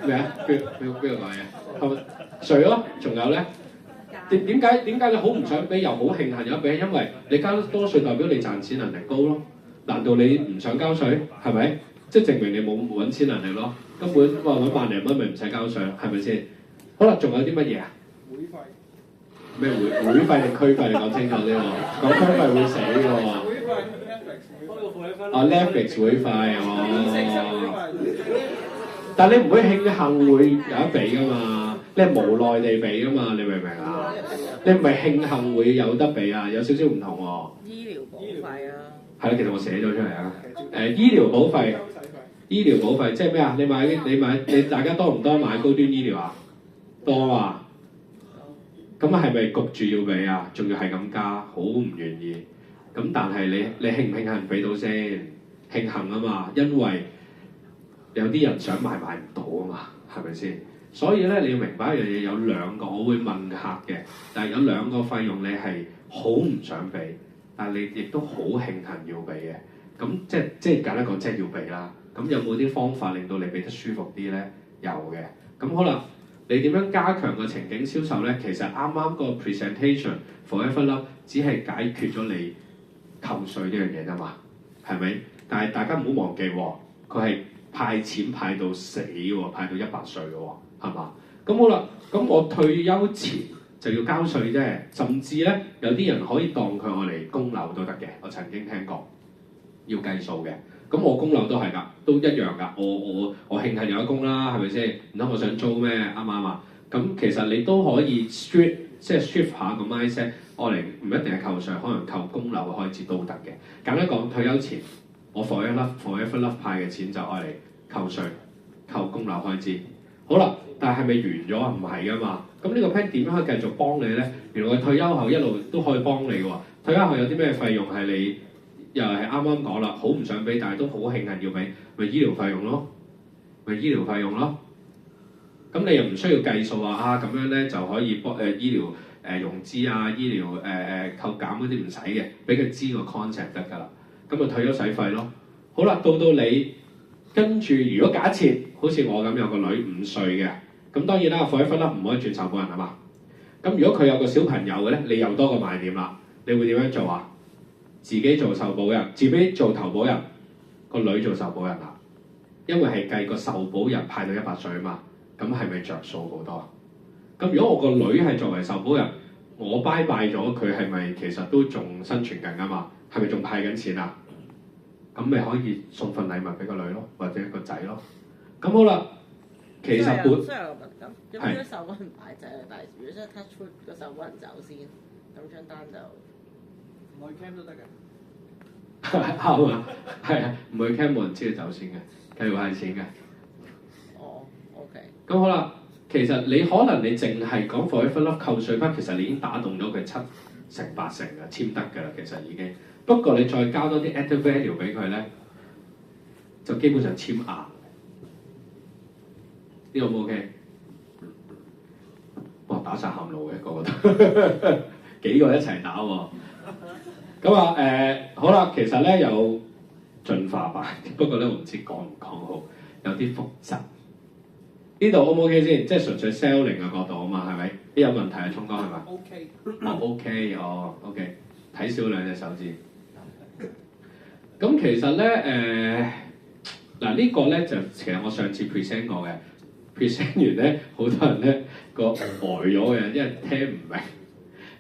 Speaker 1: 咩啊？邊個講嘢？係咪稅咯？仲有咧？點解你好唔想俾又好慶幸有得俾？因為你交多稅代表你賺錢能力高咯。難道你唔想交稅？係咪？即係證明你冇揾錢能力咯。根本話揾萬零蚊咪唔使交稅，係咪先？好啦，仲有啲乜嘢啊？
Speaker 2: 會費
Speaker 1: 咩會費定區費？你講清楚啲喎，講區費會死嘅喎。
Speaker 2: 會費 Netflix
Speaker 1: ，Netflix 會費哦。但係你唔會慶幸會有得俾噶嘛？你係無奈地俾噶嘛？你明唔明啊？你唔係慶幸會有得俾啊？有少少唔同喎。
Speaker 5: 醫療保費啊。
Speaker 1: 係啦，其實我寫咗出嚟啊。醫療保費。醫療保費即係咩啊？你大家多唔多買高端醫療啊？多啊！咁係咪焗住要俾啊？仲要係咁加，好唔願意。咁但係你慶唔慶幸俾到先？慶幸啊嘛，因為有啲人想買唔到啊嘛，係咪先？所以咧你要明白一樣嘢，有2個我會問客嘅，但係有2個費用你係好唔想俾，但係你亦都好慶幸要俾嘅。咁即係簡單講，即係要俾啦。咁有冇啲方法令到你俾得舒服啲咧？有嘅。咁好啦，你點樣加強個情景銷售咧？其實啱啱個 presentation Forever Love 只係解決咗你扣稅呢樣嘢啫嘛，係咪？但係大家唔好忘記喎，佢係派錢派到死喎，派到100歲嘅喎，係嘛？咁好啦，咁我退休前就要交稅啫，甚至咧有啲人可以當佢我嚟供樓都得嘅，我曾經聽過，要計數嘅。咁我供樓都係㗎，都一樣㗎。我慶幸有得供啦，係咪先？唔通我想租咩？啱唔啱啊？咁其實你都可以 shift 下個 mindset， 我嚟唔一定係扣稅，可能扣供樓嘅開支都得嘅。簡單講，退休前我 Forever Love 派嘅錢就愛嚟扣稅、扣供樓開支。好啦，但係咪完咗啊？唔係㗎嘛。咁呢個 plan 點樣可以繼續幫你咧？原來佢退休後一路都可以幫你喎。退休後有啲咩費用係你？又係啱啱講啦，好唔想俾，但係都好慶幸要俾，咪醫療費用咯，咁你又唔需要計數啊，咁樣咧就可以幫醫療融資啊，醫療扣減嗰啲唔使嘅，俾佢知個 concept 得㗎啦。咁就退休使費咯。好啦，到你跟住，如果假設好似我咁有個女5歲嘅，咁當然啦，Forever Love唔可以轉受保人啊嘛。咁如果佢有個小朋友嘅咧，你又多個賣點啦，你會點樣做啊？自己做受保人，自己做投保人，個女做受保人啦。因為係計個受保人派到100歲啊嘛，咁係咪着數好多？咁如果我個女係作為受保人，我拜拜咗佢，係咪其實都仲生存緊啊嘛？係咪仲派緊錢啊？咁咪可以送份禮物俾個女咯，或者個仔咯。咁好啦，其實
Speaker 5: 雖然有個敏感，咁如果受保人擺仔，但係如果真係 touch wood 個受保人走先，咁張單就
Speaker 3: 唔去 cam 都得嘅。
Speaker 1: 啱啊，係啊，唔去 cam 冇人知佢走先嘅，繼續係錢嘅。
Speaker 5: 哦 ，OK。
Speaker 1: 咁好啦，其實你可能你淨係講 Forever Love 扣稅翻，其實你已經打動咗佢7成8成嘅簽得㗎啦，其實已經。不過你再交多啲 added value 俾佢咧，就基本上簽硬。呢個 OK？哇！打晒喊路嘅個個都，幾個一齊打喎。咁好啦，其實咧有進化版，不過咧我唔知講唔講好，有啲複雜。呢度 O 唔 OK 先？即係純粹 selling 嘅角度啊嘛，係咪？啲有問題啊，聰哥係咪
Speaker 3: OK。
Speaker 1: OK，睇少兩隻手指。咁其實咧呢個咧就其實我上次 present 過嘅，present 完咧好多人咧個呆咗嘅，因為聽唔明。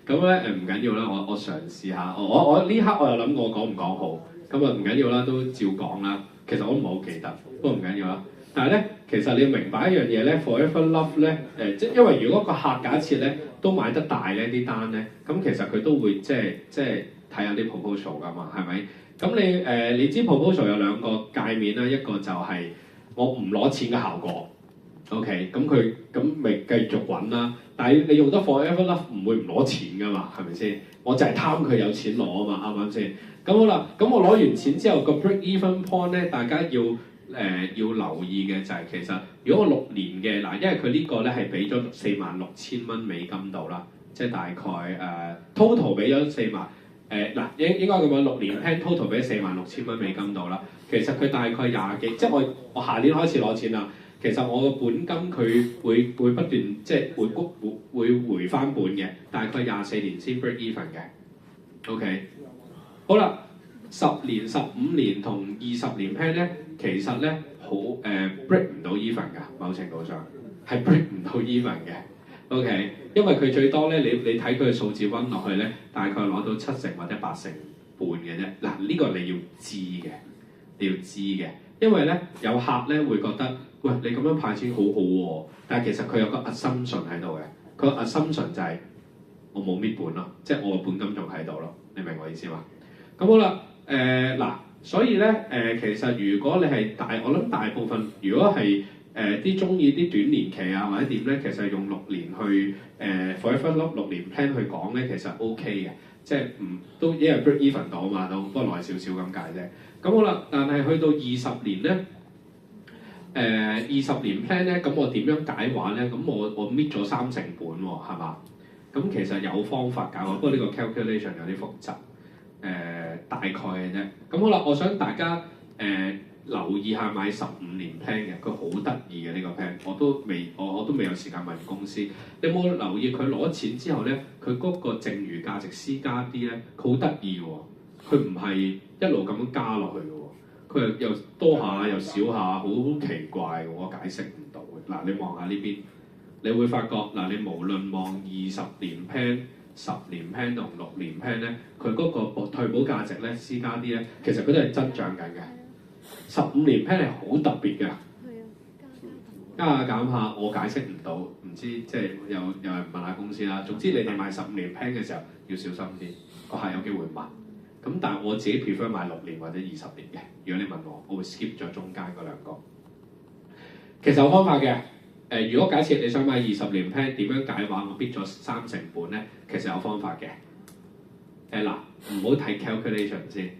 Speaker 1: 咁咧唔緊要啦，我嘗試下，我呢刻我又諗我講唔講好，咁啊唔緊要啦，都照講啦。其實我都唔係好記得，不過唔緊要啦。但係咧，其實你要明白一樣嘢咧 ，Forever Love 咧即係因為如果個客假設咧都買得大咧啲單咧，咁其實佢都會即係睇下啲 proposal 㗎嘛，係咪？咁你知 proposal 有兩個界面啦，一個就係我唔攞錢嘅效果 ，OK，咁咪繼續揾啦。但係你用得 Forever Love 唔會唔攞錢㗎嘛，係咪先？我就係貪佢有錢攞啊嘛，啱唔啱先？咁好啦，咁我攞完錢之後個 break even point 咧，大家要留意嘅就係其實如果我6年嘅嗱，因為佢呢個咧係俾咗46,000蚊美金度啦，即係大概total 俾咗4萬應該咁講6年 plan total 俾46,000蚊美金度啦。其實佢大概20幾，即係我下年開始攞錢啦。其實我個本金佢會不斷即係會回翻本嘅，大概24年先 break even 嘅。OK， 好啦，10年、15年同20年 plan 咧，其實咧好break 唔到 even 㗎，某程度上係 break 唔到 even 嘅。OK， 因為佢最多咧，你睇佢嘅數字溫落去咧，大概攞到7成或者8成半嘅啫。嗱，呢個你要知嘅，因為咧有客咧會覺得，喂，你咁樣派錢好好喎，但係其實佢有個 assumption 喺度嘅，佢個 assumption 就係我冇搣本咯，即係我個本金仲喺度咯，你明我意思嘛？咁好啦，所以咧其實如果你係我諗大部分如果係啲中意啲短年期啊或者點咧，其實用6年去Forever Love 6年 plan 去講咧，其實 OK 嘅，即係都因為 break even 到嘛，都不過耐少少咁解啫。咁好啦，但係去到20年咧，20年 plan 咧，咁我點樣解話咧？咁我搣咗3成本喎，係嘛？咁其實有方法解話，不過呢個 calculation 有啲複雜，大概嘅啫。咁好啦，我想大家留意下買15年 plan 嘅，佢好得意嘅呢個 plan，我都未有時間問公司。你有冇留意佢攞錢之後咧，佢嗰個剩餘價值 C 加 D 咧，佢好得意喎，佢唔係一路咁樣加落去嘅喎，佢又多下又少下，好奇怪，我解釋唔到嘅。嗱，你望下呢邊，你會發覺嗱，你無論望20年 plan、10年 plan 同6年 plan 咧，佢嗰個退保價值咧 C 加 D 咧，其實佢都係增長緊嘅。15年 plan 係好特別嘅，加下減下，我解釋唔到，唔知即係有人問下公司啦。總之你哋買15年 plan 嘅時候要小心啲，個客有機會問。咁但係我自己 prefer 買6年或者20年嘅。如果你問我會 skip 咗中間嗰兩個。其實有方法嘅。如果假設你想買20年 plan，點樣解話我 bid 咗3成本咧？其實有方法嘅。嗱，唔好睇 calculation 先。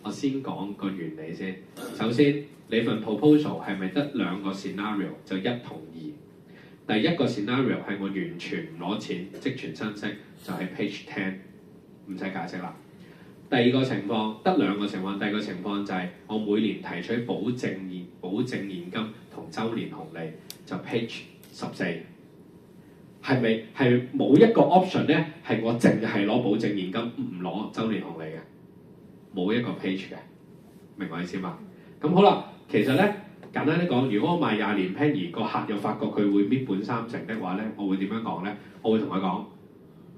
Speaker 1: 我先講個原理先。首先，你份 proposal 係咪得2個 scenario 就1同2？第一個 scenario 係我完全唔攞錢，即存生息，就係 page 10，唔使解釋啦。第二個情況得2個情況，第二個情況就係我每年提取保證現金同週年紅利，就 page 14。係咪係冇一個 option 咧？係我淨係攞保證現金，唔攞週年紅利嘅？冇一個 page 嘅，明我意思嘛？咁好啦，其實咧簡單啲講，如果我賣20年 plan 而個客又發覺佢會搣本3成的話咧，我會點樣講咧？我會同佢講，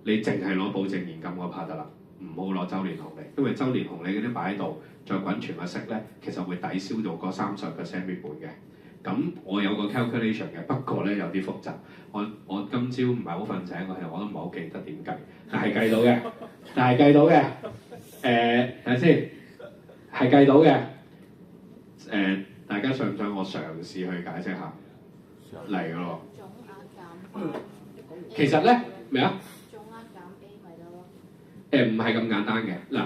Speaker 1: 你淨係攞保證現金嗰 part 得啦，唔好攞週年紅利，因為週年紅利嗰啲擺喺度，再滾存個息咧，其實會抵消到嗰30% 搣本嘅。咁我有個 calculation 嘅，不過咧有啲複雜。我今朝唔係好瞓醒，我都唔係好記得點計，但係計到嘅。睇下先，係計到嘅。大家想唔想我嘗試去解釋下？嚟㗎咯。
Speaker 4: 總額減 A，
Speaker 1: 其實咧咩啊？
Speaker 4: 總額減 A 咪得咯。
Speaker 1: 唔係咁簡單嘅。嗱，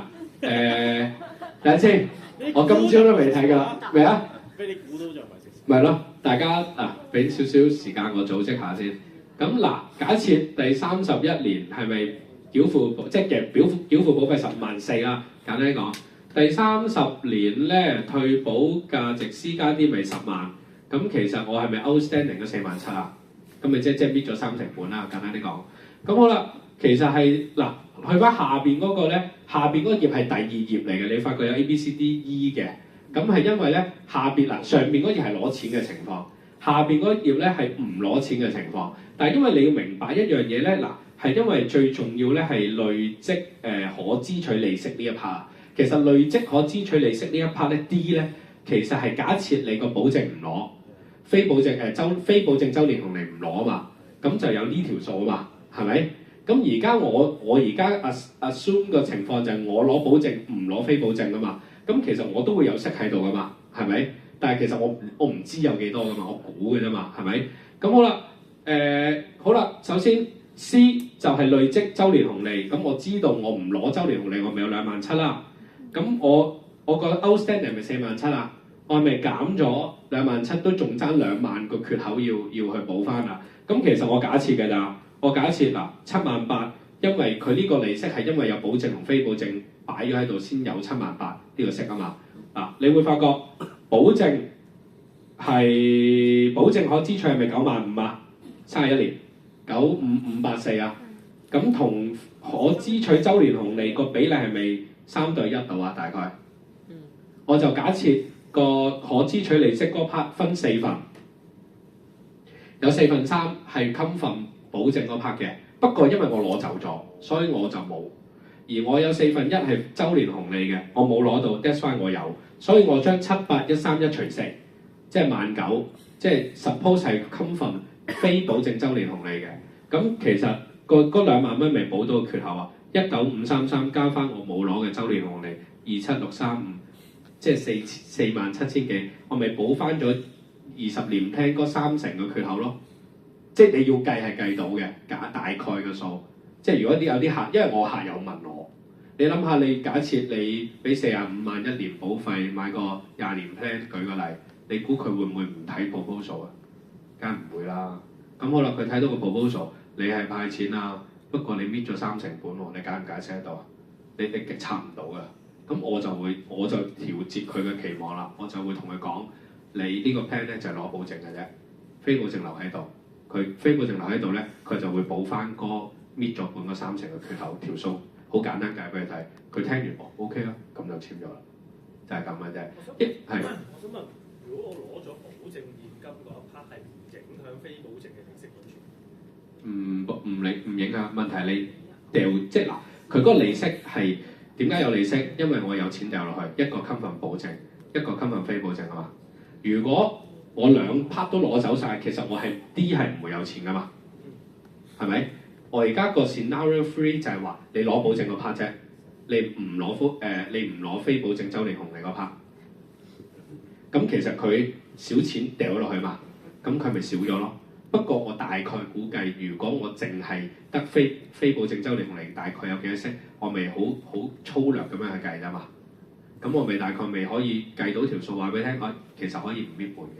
Speaker 1: 睇下先，我今朝都未睇㗎。咩啊？
Speaker 3: 俾你估到就唔係食。
Speaker 1: 咪咯，大家俾少少時間我組織下先。咁嗱，假設第31年係咪繳付即係繳付保費15,400啦？簡單講，第30年咧退保價值 C 加 D 咪10萬，咁其實我係咪 outstanding 咗47,000啊？咁咪即係搣咗3成本啦。簡單啲講，咁好啦，其實係嗱，去翻下邊嗰個咧，下邊嗰個頁係第2頁嚟嘅，你發覺有 A、B、C、D、E 嘅。咁係因為咧下邊嗱上邊嗰頁係攞錢嘅情況，下邊嗰頁咧係唔攞錢嘅情況。但係因為你要明白一樣嘢咧，嗱係因為最重要咧係累積可支取利息呢一 part。其實累積可支取利息呢一 part 咧 D 咧，其實係假設你個保證唔攞，非保證週年紅利唔攞啊嘛，咁就有呢條數啊嘛，係咪？咁而家我而家 assume 個情況就係我攞保證唔攞非保證啊嘛。咁其實我都會有息喺度噶嘛，係咪？但係其實我唔知有幾多噶嘛，我估嘅啫嘛，係咪？咁好啦，好啦，首先 C 就係累積週年紅利，咁我知道我唔攞週年紅利，我咪有27,000啦。咁我個 outstanding 係咪47,000啊？我係咪減咗27,000都仲爭2萬個缺口要去補翻啊？咁其實我假設嘅咋，我假設嗱7,800，因為佢呢個利息係因為有保證同非保證擺咗喺度先有7,800呢個息啊嘛。嗱，你會發覺保證可支取係咪95000啊？31年95584啊？咁同可支取週年紅利個比例係咪3對1度啊？大概，我就假設個可支取利息嗰 part 分4份，有3/4係 come from 保證嗰 part 嘅。不過因為我攞走咗，所以我就冇。而我有1/4係週年紅利嘅，我冇攞到 that's why 我有。所以我將78131除4，即係19,000，即係 suppose 係 come from 非保證週年紅利嘅。咁其實嗰2萬蚊咪補到個缺口啊！19533加翻我冇攞嘅週年紅利27635，即係447,000幾，我咪補翻咗20年 plan 嗰3成嘅缺口咯。即係你要計係計到嘅，大概嘅數。即係如果有啲客，因為我客有問我，你諗下你假設你俾45萬1年保費買個20年 plan，舉個例，你估佢會唔會唔睇 proposal 啊？梗係唔會啦。咁好啦，佢睇到個 proposal，你係派錢啊，不過你搣咗3成本喎，你解唔解釋得到啊？你拆唔到㗎。咁我就調節佢嘅期望啦，我就會同佢講，你呢個 plan 咧就係攞保證嘅啫，非保證留喺度。佢非保證留喺度咧，佢就會補翻嗰搣咗半個3成嘅缺口條數，好簡單解俾佢睇。佢聽完OK 啦，咁就簽咗啦，就係咁嘅啫。
Speaker 6: 我想問，如果我攞咗保證現金嗰一 part 係唔影響非保證嘅利息嗰處？
Speaker 1: 唔影響。問題你掉即係嗱，佢嗰個利息係點解有利息？因為我有錢掉落去，一個 cover 保證，一個 cover 非保證啊嘛。如果我兩 part 都攞走晒，其實我係唔會有錢噶嘛，係咪？我而家個 scenario 3就係話你攞保證個 part 啫，你唔攞非保證周年紅利個 part。咁其實佢少錢掉咗落去嘛，咁佢咪少咗咯。不過我大概估計，如果我淨係得非保證周年紅利，大概有幾多息，我咪好粗略咁樣去計啫嘛。咁我咪大概可以計到條數話俾你聽，我其實可以唔搣半嘅。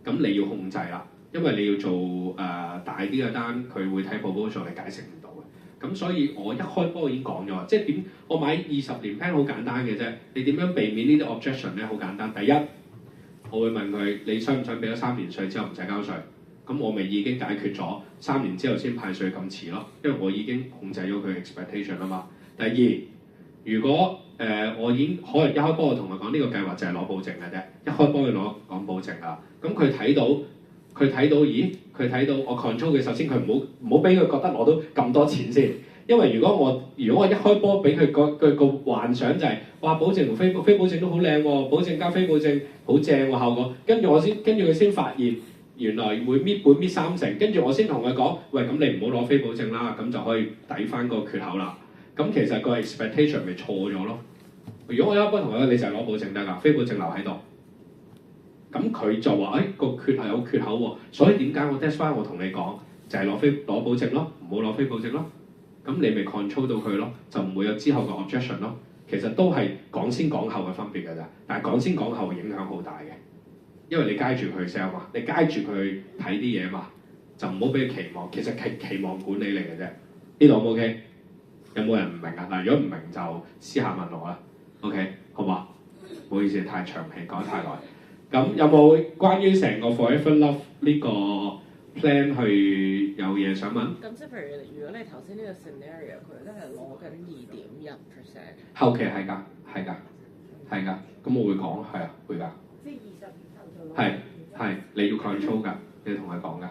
Speaker 1: 咁你要控制啦，因為你要做大啲嘅單，佢會睇 proposal，你解釋唔到嘅。咁所以我一開波已經講咗，即係點？我買20年 plan 好簡單嘅啫，你點樣避免呢啲 objection 咧？好簡單，第一，我會問佢你想唔想俾咗3年稅之後唔使交稅？咁我咪已經解決咗3年之後先派稅咁遲咯，因為我已經控制咗佢 expectation 啊嘛。第二，如果我已經可能一開波我同佢講呢個計劃就係攞保證嘅啫，一開波佢講保證啦。咁佢睇到，我 control 佢，首先佢唔好俾佢覺得攞到咁多錢先，因為如果我一開波俾佢個幻想就係、是，哇保證同非保證都好靚喎，保證加非保證好正喎效果，跟住佢先發現原來會搣半搣3成，跟住我先同佢講，喂咁你唔好攞非保證啦，咁就可以抵翻個缺口啦。咁其實個 expectation 咪錯咗咯。如果我一開波同佢講，你就係攞保證得㗎，非保證留喺度。咁佢就話：個缺係有缺口喎，所以點解我 that's why 我同你講就係攞保證咯，唔好攞非保證咯。咁你咪 control 到佢咯，就唔會有之後嘅 objection 咯。其實都係講先講後嘅分別㗎咋，但係講先講後影響好大嘅，因為你街住佢 sell 嘛，你街住佢睇啲嘢嘛，就唔好俾佢期望。其實係期望管理嚟嘅啫。呢度 O唔 OK？有冇人唔明啊？嗱，如果唔明就私下問我啦。OK， 好嘛？唔好意思，太長氣講太耐。咁有冇關於成個 Forever Love 呢個 plan 去有嘢想問？
Speaker 5: 咁即係譬如你頭先呢個 scenario，佢都係攞緊2.1%。
Speaker 1: 後期係㗎。咁我會講係啊，會㗎。
Speaker 4: 即係20年後就攞。
Speaker 1: 係，你要 control 㗎，你同佢講㗎。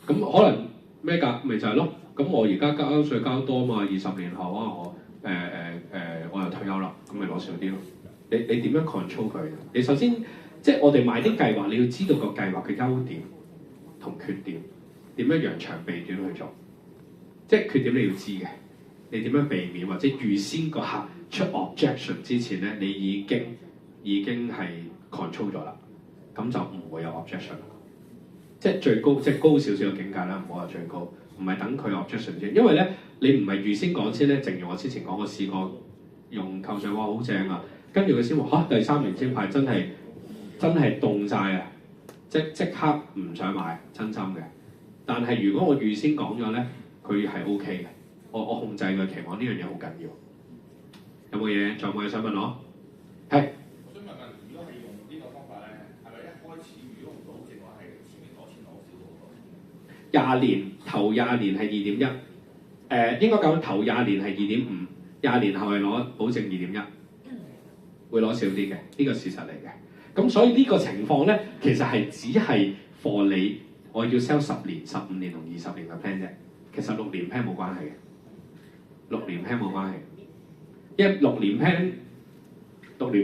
Speaker 1: 咁可能咩㗎？咪就係咯。咁我而家交稅交多嘛，20年後啊我我又退休啦，咁咪攞少啲咯。你點樣 control 佢？你首先即係我哋買啲計劃，你要知道個計劃嘅優點同缺點，點樣揚長避短去做。即係缺點你要知嘅，你點樣避免或者預先個客出 objection 之前咧，你已經係 control 咗啦，咁就唔會有 objection。即係最高，即係高少少嘅境界啦，唔好話最高，唔係等佢 objection 先，因為咧你唔係預先講先咧，正如我之前講，我試過用扣稅，哇好正啊，跟住佢先話嚇第3年先派，真係凍晒啊，即刻唔想買，真心嘅。但係如果我預先講咗咧，佢係 OK 嘅，我控制佢期望呢樣嘢好緊要。有冇嘢？仲有冇嘢想問我？係。
Speaker 7: 我想問問，如果係用呢個方法咧，係咪一開始如果唔保證嘅話，係前面攞錢攞少好多？
Speaker 1: 20年頭20年係2.1，應該講頭20年係2.5，20年後係攞保證2.1，會攞少啲嘅，呢個事實嚟嘅。咁所以呢個情況咧，其實係只係 for 你，我要 sell 10年、15年同20年嘅 plan 啫。其實6年 plan 冇關係嘅，6年 plan 冇關係，因為6年 plan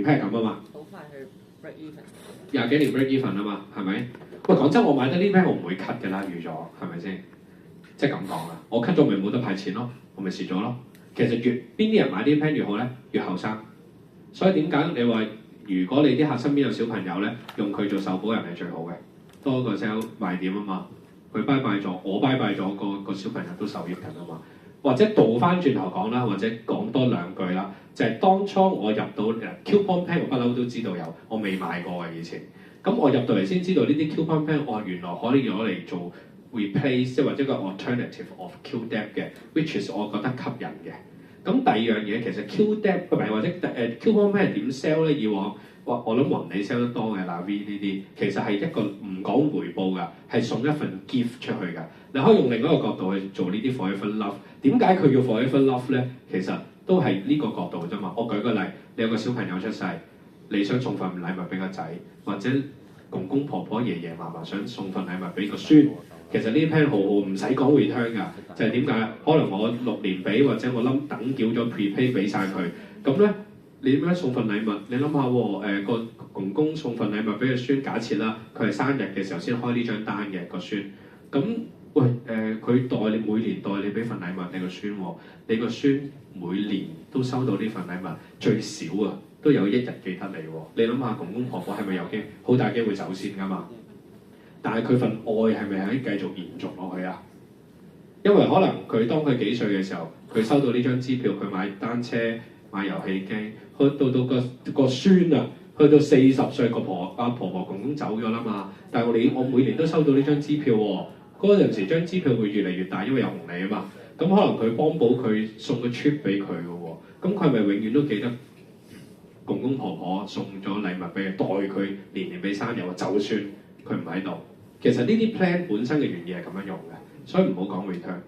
Speaker 1: 係咁啊嘛。
Speaker 5: 好快去 break even。
Speaker 1: 20幾年 break even 啊嘛，係咪？喂，講真，我買得呢 plan 我唔會 cut 嘅啦，預咗係咪先？即係咁講啦，我 cut 咗咪冇得派錢咯，我咪蝕咗咯。其實邊啲人買呢 plan 越好咧，越後生。所以點解你話如果你啲客身邊有小朋友咧，用佢做受保人係最好嘅，多個 sell 賣點啊嘛。佢拜拜咗，我拜拜咗，個小朋友都受益緊啊嘛。或者倒翻轉頭講啦，或者講多2句啦，就係、是、當初我入到 coupon plan，我不嬲都知道有，我未買過嘅以前。咁我入到嚟先知道呢啲 coupon plan，原來可以攞嚟做 replace， 即係或者個 alternative of QDAP 嘅 which is 我覺得吸引嘅。咁第二樣嘢其實 QDAP 唔係或者coupon plan 點 sell 咧？以往我諗雲你 sell 得多嘅嗱 V 呢啲，其實係一個唔講回報㗎，係送一份 gift 出去㗎。你可以用另一個角度去做呢啲 forever love。點解佢叫 forever love 咧？其實都係呢個角度啫嘛。我舉個例，你有個小朋友出世，你想送份禮物俾個仔，或者公公婆婆、爺爺嫲嫲想送份禮物俾個孫。其實呢啲 plan 好好，唔使講 return 㗎，就係點解？可能我6年俾，或者我等繳咗 prepay 俾晒佢，咁咧你點樣送份禮物？你諗下喎，個公公送份禮物俾個孫，假設啦，佢係生日嘅時候先開呢張單嘅個孫，咁喂佢代你每年代你俾份禮物你個孫喎，你個孫每年都收到呢份禮物，最少啊都有一日記得你喎。你諗下公公婆婆係咪有機好大機會走先㗎嘛？但係佢份愛係咪可以繼續延續落去啊？因為可能佢當佢幾歲嘅時候，佢收到呢張支票，佢買單車、買遊戲機，去到個孫啊，去到40歲個婆婆公公走咗啦嘛。但係我每年都收到呢張支票喎，嗰陣時張支票會越嚟越大，因為有紅利啊嘛。咁可能佢幫補佢送個 trip 俾佢嘅喎，咁佢係咪永遠都記得公公婆婆送咗禮物俾佢，代佢年年俾生日喎？就算佢唔喺度，其實呢啲 plan 本身嘅原意係咁樣用嘅，所以唔好講 return，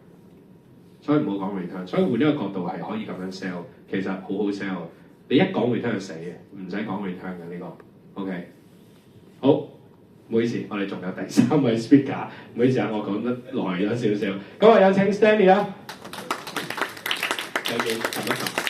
Speaker 1: 所以換一個角度係可以咁樣 sell， 其實好好 sell。你一講 return 就死嘅，唔使講 return 嘅呢個。OK， 好，唔好意思，我哋仲有第3位 speaker， 唔好意思啊，我講得耐咗少少，咁我有請 Stanley 啊，有冇撳一撳？